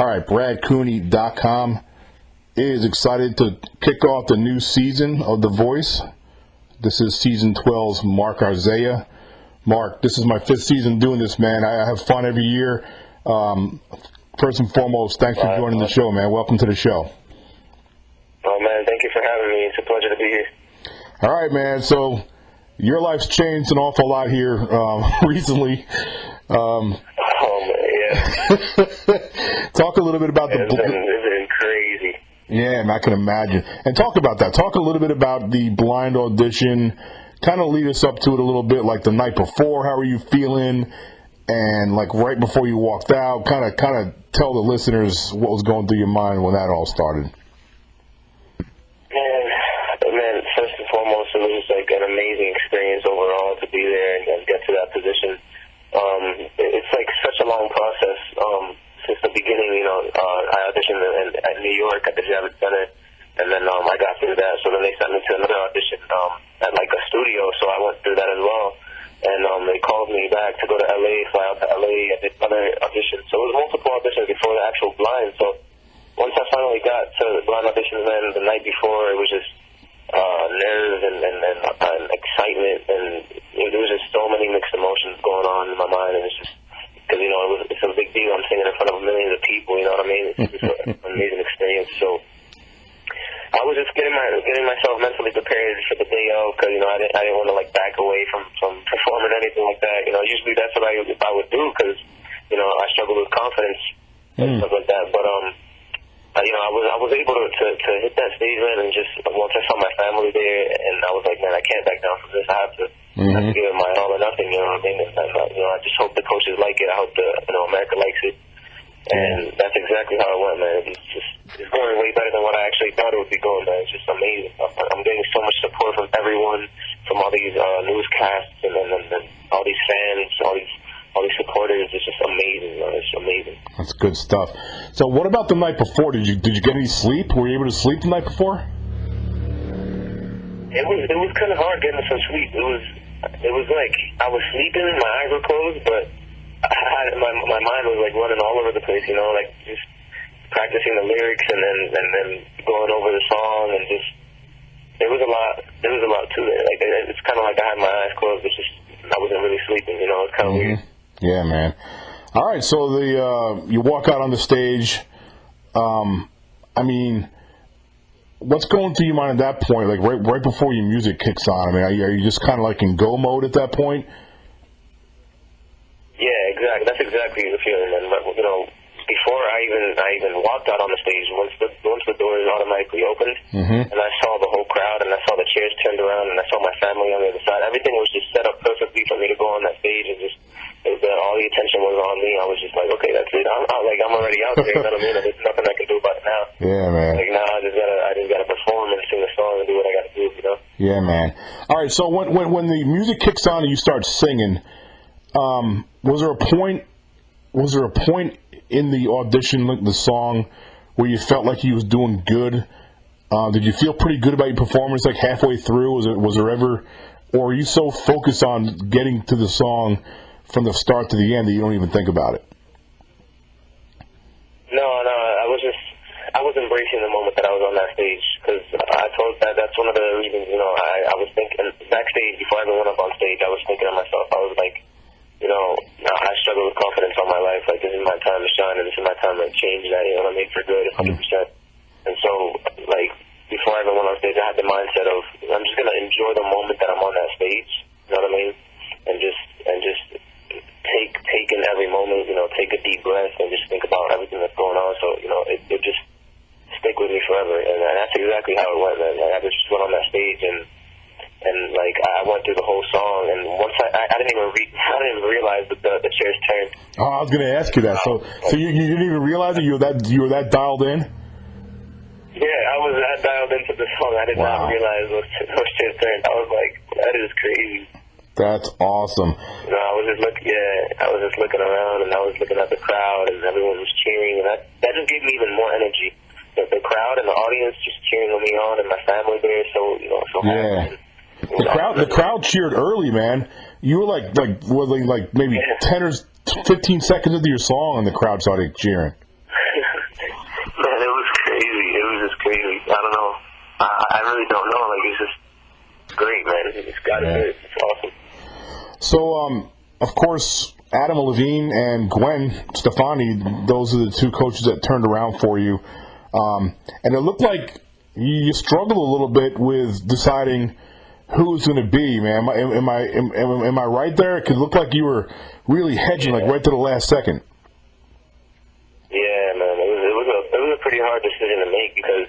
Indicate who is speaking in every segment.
Speaker 1: All right, BradCooney.com is excited to kick off the new season of The Voice. This is season 12's Mark Arzea. Mark, this is my 5th season doing this, man. I have fun every year. First and foremost, thanks for joining the show, man. Welcome to the show.
Speaker 2: Oh, man, thank you for having me. It's a pleasure to be here.
Speaker 1: All right, man. So your life's changed an awful lot here recently.
Speaker 2: Oh, man, yeah.
Speaker 1: Talk a little bit about
Speaker 2: It's been crazy.
Speaker 1: Yeah, I can imagine. And talk about that. Talk a little bit about the blind audition. Kind of lead us up to it a little bit, like the night before. How are you feeling? And like right before you walked out, kind of tell the listeners what was going through your mind when that all started.
Speaker 2: Man, first and foremost, it was just like an amazing experience overall to be there and get to that position. It's like such a long process. Since the beginning, I auditioned at New York at the Javits Center, and then I got through that. So then they sent me to another audition at like a studio. So I went through that as well. And they called me back to go to LA, fly out to LA, and did another audition. So it was multiple auditions before the actual blind. So once I finally got to the blind auditions, then the night before, it was just nerves and excitement, and there was just so many mixed emotions going on in my mind. And it's just because it's a big deal. I'm singing in front of millions of people. You know what I mean? It's just an amazing experience. So I was just getting myself mentally prepared for the day of, because I didn't want to like back away from performing anything like that. Usually that's what I would do, because I struggle with confidence and stuff like that. But I was able to hit that stage, man, and just once I saw my family there, and I was like, man, I can't back down from this. I have to give it my all or nothing. You know what I mean? And I just hope the coaches like it. I hope America likes it. And that's exactly how it went, man. It's going way better than what I actually thought it would be going, man. It's just amazing. I'm getting so much support from everyone, from all these newscasts and all these fans, all these supporters. It's just amazing, man. It's amazing.
Speaker 1: That's good stuff. So what about the night before? Did you get any sleep? Were you able to sleep the night before?
Speaker 2: It was kind of hard getting some sleep. It was like I was sleeping, my eyes were closed, but my mind was like running all over the place, like just practicing the lyrics and then going over the song, and just there was a lot to it. Like it's kind of like I had my eyes closed, but just I wasn't really sleeping. It's kind of weird.
Speaker 1: Yeah, man. All right, so you walk out on the stage. I mean, what's going through your mind at that point? Like right before your music kicks on. I mean, are you just kind of like in go mode at that point?
Speaker 2: Yeah, exactly. That's exactly the feeling, man. Before I even walked out on the stage, once the doors automatically opened, and I saw the whole crowd, and I saw the chairs turned around, and I saw my family on the other side. Everything was just set up perfectly for me to go on that stage, and all the attention was on me. I was just like, okay, that's it. I'm already out there. You know what I mean? There's nothing I can do about it now.
Speaker 1: Yeah, man.
Speaker 2: Like now, I just gotta perform and sing a song and do what I gotta do.
Speaker 1: Yeah, man. All right. So when the music kicks on and you start singing. Was there a point in the audition, the song, where you felt like you was doing good? Did you feel pretty good about your performance, like halfway through? Was there ever, or are you so focused on getting to the song from the start to the end that you don't even think about it?
Speaker 2: No, I was embracing the moment that I was on that stage, because I told that's one of the reasons. I was thinking backstage before I even went up on stage. I was thinking to myself, I was like, I struggle with confidence all my life. Like, this is my time to shine, and this is my time to change that, what I mean, for good, 100%. And so, like, before I even went on stage, I had the mindset of, I'm just going to enjoy the moment that I'm on that stage, you know what I mean? And just take in every moment, take a deep breath and just think about everything that's going on. So, it just stick with me forever. And that's exactly how it went, man. Like, I just went on that stage, and like I went through the whole song, and once I didn't even realize that the chairs turned.
Speaker 1: Oh, I was going to ask you that. So you didn't even realize that you were that dialed in?
Speaker 2: Yeah, I was that dialed into the song. I did not realize those chairs turned. I was like, that is crazy.
Speaker 1: That's awesome.
Speaker 2: I was just looking around, and I was looking at the crowd, and everyone was cheering, and that just gave me even more energy. The crowd and the audience just cheering me on, and my family there, so happy.
Speaker 1: The crowd cheered early, man. You were like maybe 10 or 15 seconds into your song, and the crowd started cheering.
Speaker 2: I really don't know. Like, it's just great, man. It's got to be. It's awesome.
Speaker 1: So, of course, Adam Levine and Gwen Stefani, those are the two coaches that turned around for you. And it looked like you struggled a little bit with deciding who it's going to be, man. Am I right there? It could look like you were really hedging, like right to the last second.
Speaker 2: Yeah, man. It was a pretty hard decision to make because,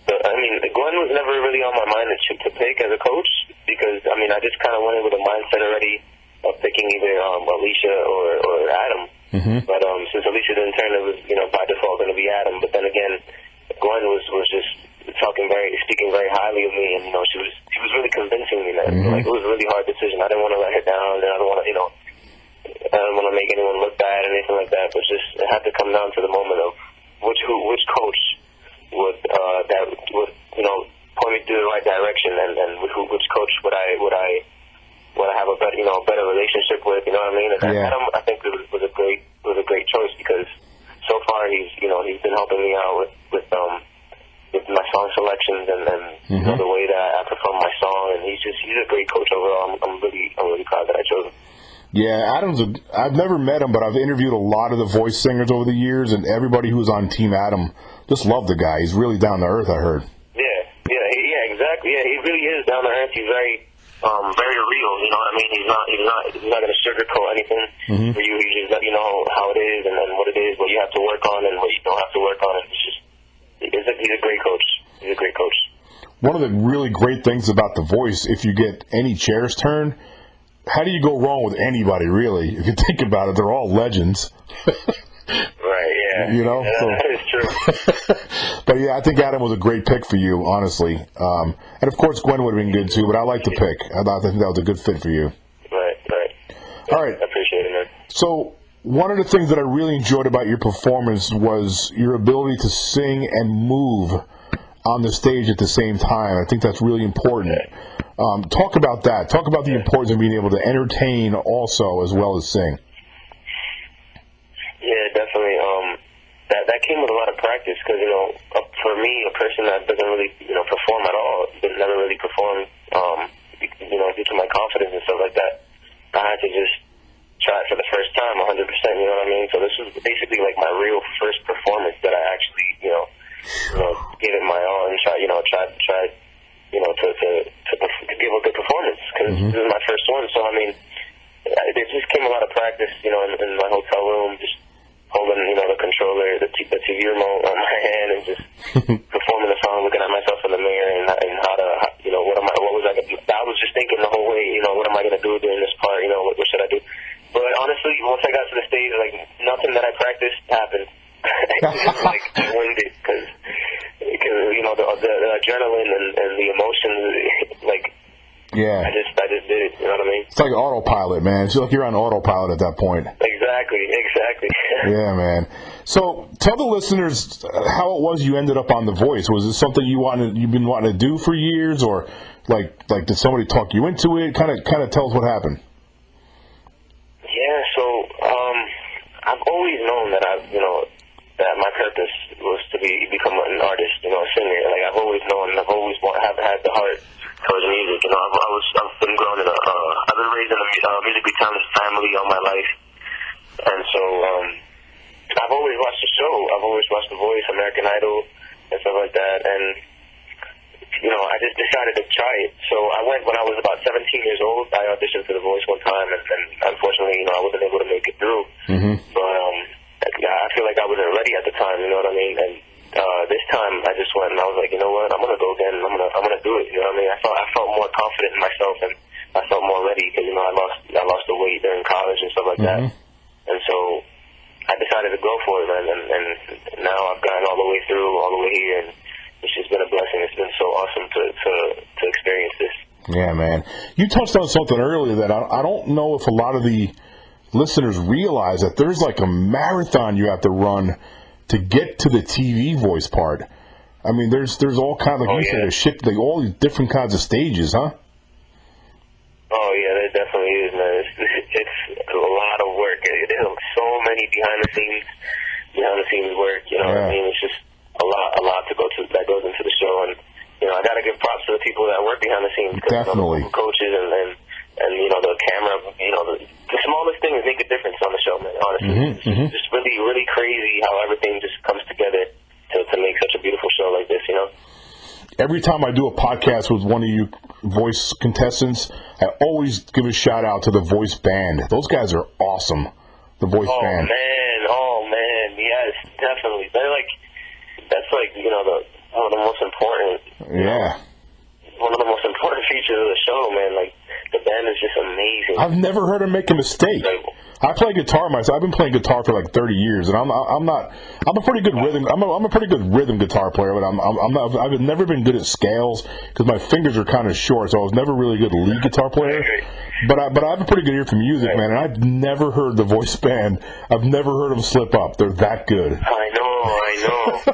Speaker 2: Gwen was never really on my mind to pick as a coach because, I just kind of went in with a mindset already of picking either Alicia or Adam. Mm-hmm. But since Alicia didn't turn, it was, by default going to be Adam. But then again, Gwen was just speaking very highly of me, and she was really convincing me, man. Mm-hmm. Like, it was a really hard decision. I didn't want to let her down, and I don't want to make anyone look bad or anything like that. But just it had to come down to the moment of which coach would point me through the right direction, and which coach would I have a better relationship with, you know what I mean? And Adam, I think was a great choice because so far he's been helping me out with my song selections and the way that I perform my song, and he's a great coach overall. I'm really proud that I chose him.
Speaker 1: Yeah, I've never met him, but I've interviewed a lot of the Voice singers over the years, and everybody who's on Team Adam just loved the guy. He's really down to earth, I heard.
Speaker 2: Yeah, exactly. Yeah, he really is down to earth. He's very real. You know what I mean? He's not going to sugarcoat anything for you. He just let you know how it is and then what it is, what you have to work on and what you don't have to work on. He's a great coach. He's a great coach.
Speaker 1: One of the really great things about The Voice, if you get any chairs turned, how do you go wrong with anybody, really? If you think about it, they're all legends.
Speaker 2: Right, yeah. That is true.
Speaker 1: But, yeah, I think Adam was a great pick for you, honestly. And, of course, Gwen would have been good, too, but I like the pick. I think that was a good fit for you.
Speaker 2: Right.
Speaker 1: All right.
Speaker 2: I appreciate it, man.
Speaker 1: So one of the things that I really enjoyed about your performance was your ability to sing and move on the stage at the same time. I think that's really important. Talk about that. Talk about the importance of being able to entertain also as well as sing.
Speaker 2: Yeah, definitely. That came with a lot of practice because, for me, a person that doesn't really, perform at all, never really performed, due to my confidence and stuff like that, I had to just try it for the first time 100%, you know what I mean? So this was basically like my real first performance that I actually, gave it my all and tried to give a good performance because this is my first one. So, there just came a lot of practice, in my hotel room, just holding, the controller, the TV remote on my hand and just performing the song, looking at myself in the mirror and how to, what was I going to do? I was just thinking the whole way, what am I going to do during this part? What should I do? But honestly, once I got to the stage, like, nothing that I practiced happened. I winged it because the adrenaline and the emotions,
Speaker 1: yeah.
Speaker 2: I just did it, you know what I mean?
Speaker 1: It's like autopilot, man. It's like you're on autopilot at that point.
Speaker 2: Exactly.
Speaker 1: Yeah, man. So tell the listeners how it was you ended up on The Voice. Was it something you've been wanting to do for years, or like did somebody talk you into it? Kind of tell us what happened.
Speaker 2: Yeah, so I've always known that that my purpose was to become an artist, a singer. Like, I've always known, I've always had the heart towards music. I've been growing I've been raised in a musically talented family all my life, and so I've always watched the show. I've always watched The Voice, American Idol, and stuff like that. And I just decided to try it. So I went when I was about 17 years old. I auditioned for The Voice one time, and unfortunately, I wasn't able to make it through. But I feel like I wasn't ready at the time. You know what I mean? And this time, I just went and I was like, you know what? I'm gonna go again. I'm gonna do it. You know what I mean? I felt more confident in myself, and I felt more ready because I lost the weight during college and stuff like that. And so I decided to go for it, man. And now I've gotten all the way through, all the way here, and it's just been a blessing. It's been so awesome to experience this.
Speaker 1: Yeah, man. You touched on something earlier that I don't know if a lot of the listeners realize, that there's like a marathon you have to run to get to the TV voice part. I mean, there's all kinds, like you said, there's shit, like all these different kinds of stages, huh?
Speaker 2: Oh yeah, there definitely is, man. It's a lot of work. There's so many behind the scenes work. You know what I mean? It's just a lot to go to that goes into the show, and I got to give props to the people that work behind the scenes.
Speaker 1: Definitely.
Speaker 2: The coaches and the camera, the smallest things make a difference on the show, man, honestly. It's just really, really crazy how everything just comes together to make such a beautiful show like this,
Speaker 1: Every time I do a podcast with one of you voice contestants, I always give a shout out to the voice band. Those guys are awesome. The voice band.
Speaker 2: Oh man, yes, definitely. That's one of the most important.
Speaker 1: Yeah.
Speaker 2: One of the most important features of the show, man. Like, the band is just amazing.
Speaker 1: I've never heard him make a mistake. I play guitar myself. I've been playing guitar for like 30 years, and I'm a pretty good rhythm. I'm a pretty good rhythm guitar player, but I've never been good at scales because my fingers are kind of short, so I was never really a good lead guitar player. But I have a pretty good ear for music, man, and I've never heard the voice band. I've never heard them slip up. They're that good.
Speaker 2: I know.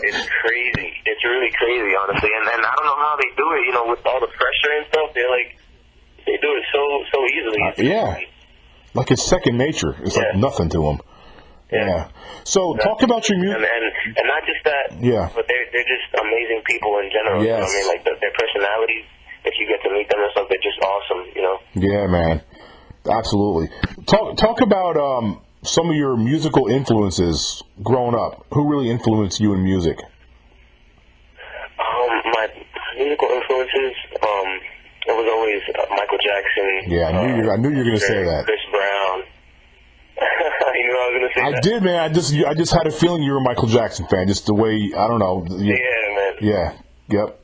Speaker 2: It's crazy. It's really crazy, honestly, and I don't know how they do it. With all the pressure and stuff, they do it so easily.
Speaker 1: Yeah. Like it's second nature. It's like nothing to them. Yeah. So talk about your music.
Speaker 2: And not just that.
Speaker 1: Yeah.
Speaker 2: But they're just amazing people in general.
Speaker 1: Yes.
Speaker 2: Like their personalities, if you get to meet them and stuff, they're just awesome,
Speaker 1: Yeah, man. Absolutely. Talk about some of your musical influences growing up. Who really influenced you in music?
Speaker 2: My musical influences, it was always Michael Jackson.
Speaker 1: Yeah, I knew you were going to say that.
Speaker 2: Chris Brown. You knew I was going to say that?
Speaker 1: I did, man. I just had a feeling you were a Michael Jackson fan. Just the way, I don't know.
Speaker 2: Yeah, man.
Speaker 1: Yeah. Yep.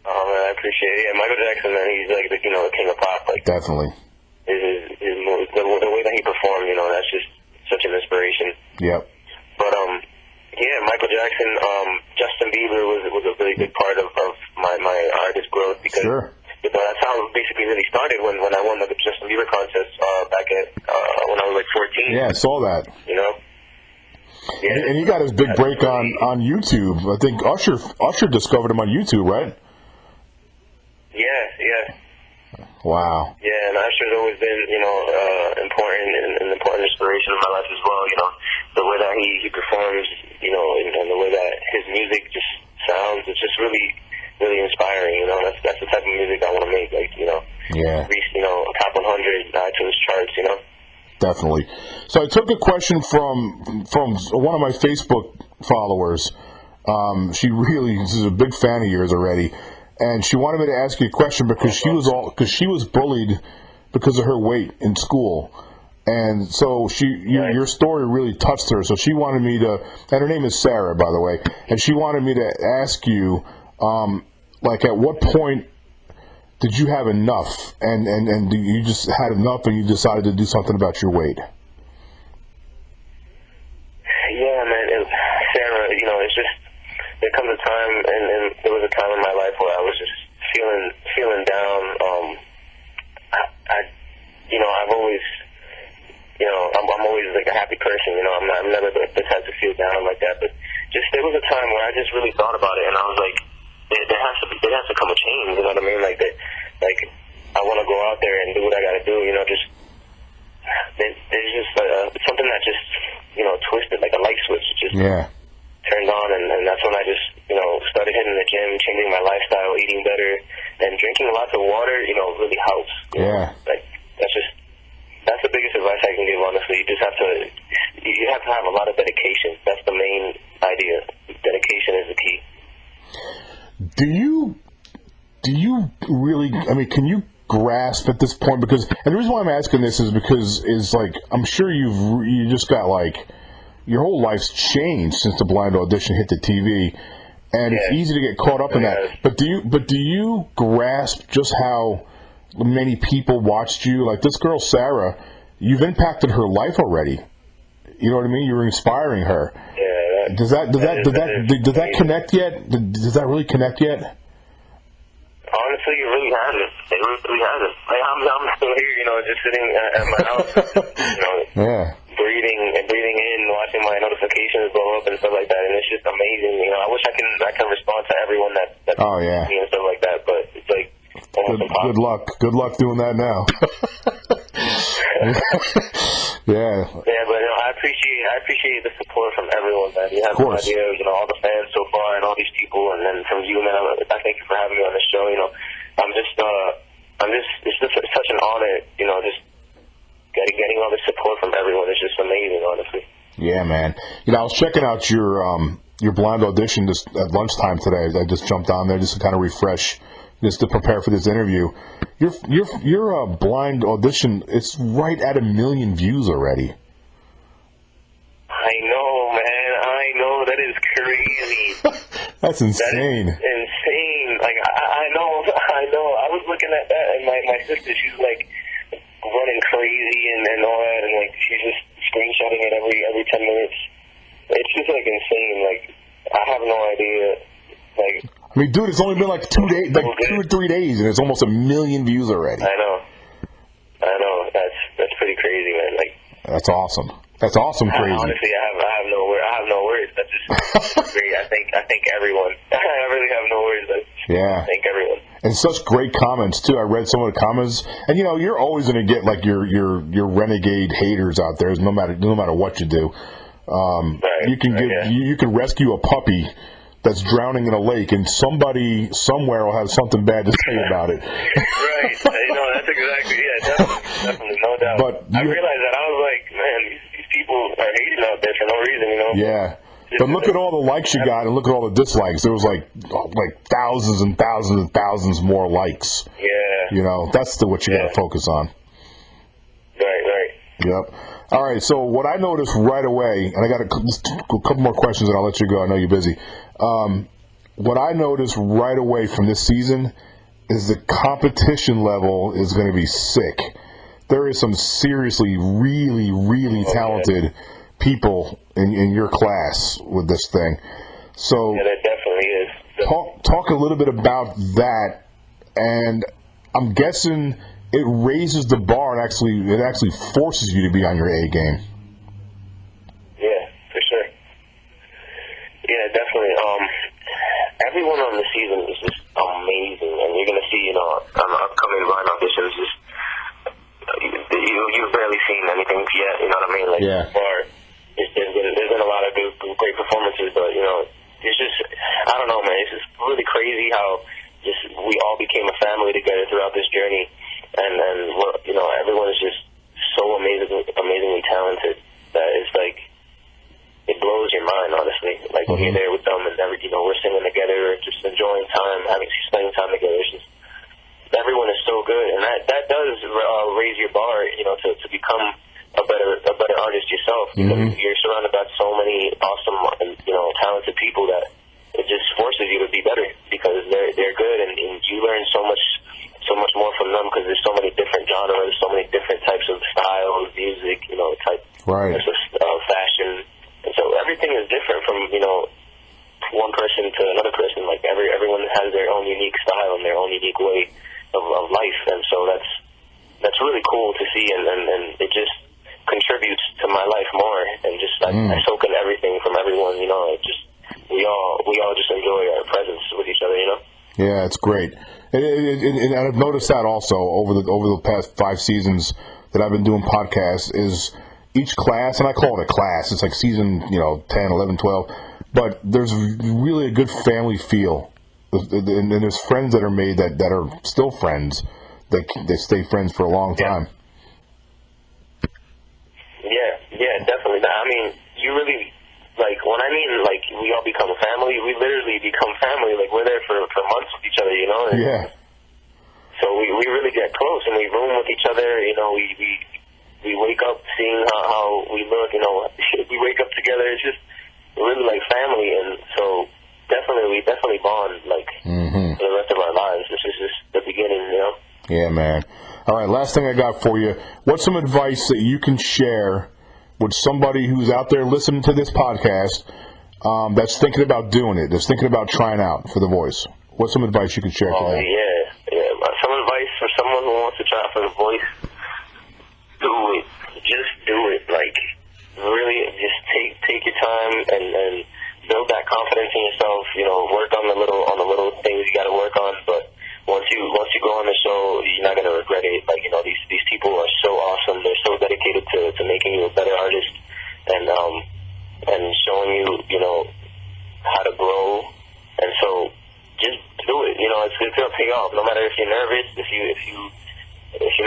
Speaker 2: Oh, man, I appreciate it. Yeah, Michael Jackson, man, he's like the king of pop. Like,
Speaker 1: definitely.
Speaker 2: The way that he performed, that's just such an inspiration.
Speaker 1: Yep.
Speaker 2: But Michael Jackson, Justin Bieber was a really big part of my artist growth because that's how it basically really started when I won the Justin Bieber contest back when I was like 14.
Speaker 1: Yeah, I saw that.
Speaker 2: Yeah.
Speaker 1: And he got his big break on YouTube. I think Usher discovered him on YouTube, right?
Speaker 2: Yeah.
Speaker 1: Wow.
Speaker 2: Yeah, and Usher's always been, important and an important inspiration in my life as well. The way that he performs, and the way that his music just sounds, it's just really, really inspiring. That's the type of music I want to make. Like, reach, top 100 iTunes charts.
Speaker 1: Definitely. So I took a question from one of my Facebook followers. She's a big fan of yours already. And she wanted me to ask you a question because she was bullied because of her weight in school, and so your story really touched her. So she wanted me to, and her name is Sarah, by the way, and she wanted me to ask you, at what point did you have enough, and you just had enough, and you decided to do something about your weight?
Speaker 2: Yeah, man, Sarah, it's just. There comes a time, and there was a time in my life where I was just feeling down. I've always, I'm always like a happy person. I'm never the type to feel down like that. But there was a time where I just really thought about it, and I was like, there has to come a change. You know what I mean? Like I want to go out there and do what I got to do. There's just something that just twisted like a light switch. Turned on, and that's when I just, started hitting the gym, changing my lifestyle, eating better, and drinking lots of water, really helps. That's the biggest advice I can give, honestly. You have to have a lot of dedication. That's the main idea. Dedication is the key. Do you really, can you grasp at this point, and the reason why I'm asking this is because I'm sure you just got your whole life's changed since the blind audition hit the TV, and it's easy to get caught up in that. But do you grasp just how many people watched you? Like this girl Sarah, you've impacted her life already. You know what I mean? You're inspiring her. Yeah.
Speaker 1: Does that connect yet? Does that really connect yet?
Speaker 2: Honestly, it really hasn't. It really hasn't. I'm still here, just sitting at my house.
Speaker 1: Yeah.
Speaker 2: Breathing in, watching my notifications blow up and stuff like that, and it's just amazing. I wish I can respond to everyone that me and stuff like that, but it's like almost impossible.
Speaker 1: Good luck doing that now. Yeah.
Speaker 2: Yeah, but I appreciate the support from everyone, man. You have no idea, all the fans so far and all these people, and then from you, man, I thank you for having me on the show. You know, it's just such an honor. You know, just getting all the support from everyone is just amazing, honestly.
Speaker 1: Yeah, man. You know, I was checking out your blind audition just at lunchtime today. I just jumped on there just to kind of refresh, just to prepare for this interview. Your blind audition, it's right at 1 million views already.
Speaker 2: I know, man. I know. That is crazy.
Speaker 1: That's insane.
Speaker 2: That is insane. Like, I know. I was looking at that, and my sister, she's like running crazy and all that, and like she's just screenshotting it every 10 minutes. It's just like insane. Like, I have no idea. Like,
Speaker 1: I mean, dude, it's only been like 2 days, like 2 or 3 days, and it's almost 1 million views already.
Speaker 2: I know. That's pretty crazy, man. Like,
Speaker 1: that's awesome. That's awesome, crazy.
Speaker 2: Honestly, I have no words. That's just great. I think everyone. I really have no words. I thank everyone.
Speaker 1: And such great comments too. I read some of the comments, and you know, you're always going to get like your renegade haters out there, no matter what you do.
Speaker 2: Right.
Speaker 1: You can rescue a puppy that's drowning in a lake, and somebody somewhere will have something bad to say about it.
Speaker 2: Right. You know, that's exactly, definitely, no doubt.
Speaker 1: But
Speaker 2: I realized that. I was like, man, these people are hating out there for no reason, you know?
Speaker 1: Yeah. But look at all the likes you got, and look at all the dislikes. There was like thousands and thousands and thousands more likes.
Speaker 2: Yeah.
Speaker 1: You know, that's what you got to focus on.
Speaker 2: Right.
Speaker 1: Yep. All right, so what I noticed right away, and I got a couple more questions, and I'll let you go. I know you're busy. What I noticed right away from this season is the competition level is going to be sick. There is some seriously, really, really talented people in your class with this thing. So
Speaker 2: yeah, there definitely is.
Speaker 1: Talk a little bit about that, and I'm guessing it raises the bar and it actually forces you to be on your A game.
Speaker 2: Yeah, for sure. Yeah, definitely. Everyone on the season is just amazing, and you're gonna see, you know, on the upcoming blind auditions, just you've barely seen anything yet. You know what I mean? Like,
Speaker 1: yeah.
Speaker 2: There's been a lot of great performances, but you know, it's just, I don't know, man. It's just really crazy how just we all became a family together throughout this journey. And you know, everyone is just so amazingly talented that it's like, it blows your mind, honestly. Like, when you're there with them and you know, we're singing together, just enjoying time, spending time together. It's just, everyone is so good, and that does raise your bar, you know, to become a better artist yourself. Because you're surrounded by so many awesome, you know, talented people that it just forces you to be better because they're good, and you learn so much more from them because there's so many different genres, so many different types of styles, music, you know, types of fashion, and so everything is different from, you know, one person to another person. Like, everyone has their own unique style and their own unique way of life, and so that's really cool to see, and it just contributes to my life more, and just I soak in everything from everyone, you know. It just we all just enjoy our presence with each other, you know.
Speaker 1: Yeah, it's great, and I've noticed that also over the past 5 seasons that I've been doing podcasts, is each class, and I call it a class, it's like season, you know, 10, 11, 12, but there's really a good family feel, and there's friends that are made that are still friends, that stay friends for a long time.
Speaker 2: Yeah, definitely. I mean, you really, like, when I mean, like, we all become a family, we literally become family. Like, we're there for months with each other, you know? And
Speaker 1: yeah.
Speaker 2: So we really get close, and we room with each other, you know, we wake up seeing how we look, you know, we wake up together. It's just really like family, and so we definitely bond, like, for the rest of our lives. This is just the beginning, you know?
Speaker 1: Yeah, man. All right, last thing I got for you. What's some advice that you can share with somebody who's out there listening to this podcast that's thinking about doing it, that's thinking about trying out for The Voice? What's some advice you can share to them?
Speaker 2: Yeah. Some advice for someone who wants to try out for The Voice: do it. Just do it. Like, really, just take your time and build that confidence in yourself. You know, work on the little things you got to work on. But once you go on the show, you're not gonna regret it. Like, you know, these people are so awesome. They're so dedicated to making you a better artist, and showing you, you know, how to grow And so just do it. You know, it's gonna pay off. No matter if you're nervous, if you're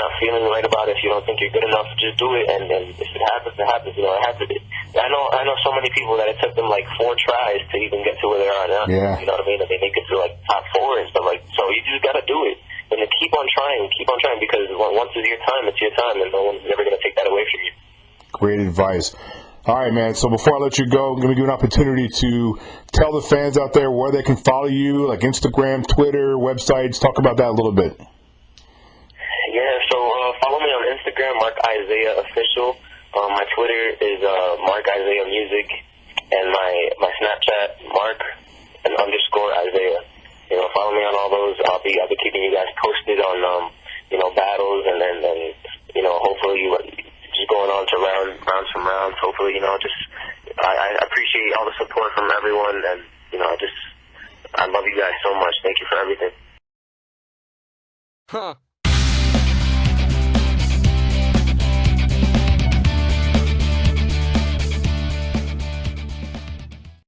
Speaker 2: not feeling right about it, if you don't think you're good enough, just do it. And if it happens, it happens. You know, it happens. I know so many people that it took them like 4 tries to even get to where they are now.
Speaker 1: Yeah.
Speaker 2: You know what I mean? And they make it to like top 4 and stuff like. So you just gotta do it. And then keep on trying, because once it's your time, it's your time, and no one's ever going to take that away from you.
Speaker 1: Great advice. All right, man. So before I let you go, I'm going to give you an opportunity to tell the fans out there where they can follow you, like Instagram, Twitter, websites. Talk about that a little bit.
Speaker 2: Yeah, so follow me on Instagram, Mark Isaiah Official. My Twitter is Mark Isaiah Music, and my Snapchat, Mark_Isaiah. You know, follow me on all those. I'll be keeping you guys posted on you know, battles, and you know, hopefully just going on to rounds from rounds. Hopefully, you know, just I appreciate all the support from everyone, and you know, I love you guys so much. Thank you for everything.
Speaker 3: Huh.